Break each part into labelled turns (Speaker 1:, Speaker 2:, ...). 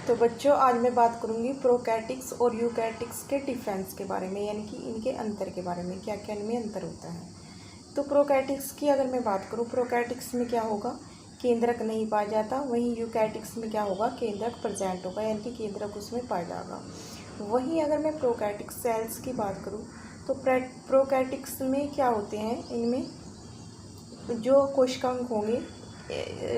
Speaker 1: तो बच्चों, आज मैं बात करूंगी प्रोकैटिक्स और यूकैरियोट्स के डिफरेंस के बारे में, यानी कि इनके अंतर के बारे में, क्या क्या इनमें अंतर होता है। तो प्रोकैटिक्स की अगर मैं बात करूं, प्रोकैटिक्स में क्या होगा, केंद्रक नहीं पाया जाता। वहीं यूकैरियोट्स में क्या होगा, केंद्रक प्रेजेंट होगा, यानी कि केंद्रक उसमें पाया जाएगा। वहीं अगर मैं प्रोकैटिक्स सेल्स की बात करूँ तो प्रोकैटिक्स में क्या होते हैं, इनमें जो कोशिकांग होंगे,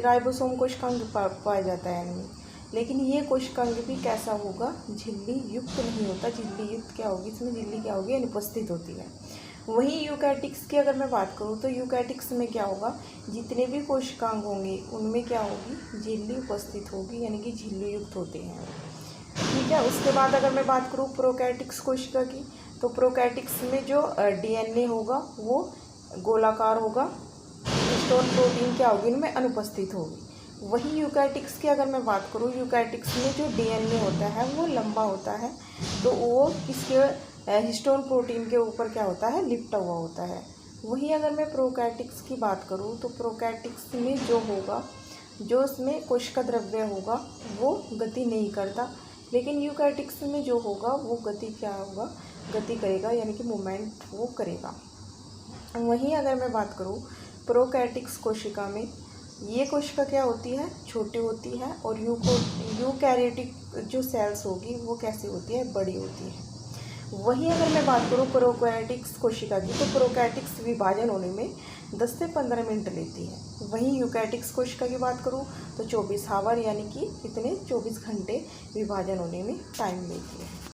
Speaker 1: राइबोसोम कोशिकांग पाया जाता है इनमें। लेकिन ये कोशिकांग भी कैसा होगा, झिल्ली युक्त नहीं होता। झिल्ली युक्त क्या होगी, इसमें झिल्ली क्या होगी, अनुपस्थित होती है। वहीं यूकैरियोट्स की अगर मैं बात करूँ तो यूकैरियोट्स में क्या होगा, जितने भी कोशिकांग होंगे उनमें क्या होगी, झिल्ली उपस्थित होगी, यानी कि झिल्ली युक्त होते हैं। ठीक है। उसके बाद अगर मैं बात करूँ प्रोकैरियोट्स कोशिका की, तो प्रोकैरियोट्स में जो डीएनए होगा वो गोलाकार होगा। हिस्टोन प्रोटीन क्या होगी, इनमें अनुपस्थित होगी। वहीं यूकैरियोट्स की अगर मैं बात करूँ, यूकैरियोट्स में जो डीएनए होता है वो लंबा होता है, तो वो इसके हिस्टोन प्रोटीन के ऊपर क्या होता है, लिपटा हुआ होता है। वहीं अगर मैं प्रोकैरियोट्स की बात करूँ तो प्रोकैरियोट्स में जो होगा, जो उसमें कोशिका द्रव्य होगा वो गति नहीं करता। लेकिन यूकैरियोट्स में जो होगा वो गति क्या होगा, गति करेगा, यानी कि मूवमेंट वो करेगा। वहीं अगर मैं बात करूँ प्रोकैरियोट्स कोशिका में, ये कोशिका क्या होती है, छोटी होती है, और यूकैरियोटिक जो सेल्स होगी वो कैसी होती है, बड़ी होती है। वहीं अगर मैं बात करूँ प्रोकैरियोट्स कोशिका की, तो प्रोकैरियोट्स विभाजन होने में 10 से 15 मिनट लेती है। वहीं यूकैरियोट्स कोशिका की बात करूँ तो 24 आवर, यानी कि कितने, 24 घंटे विभाजन होने में टाइम लेती है।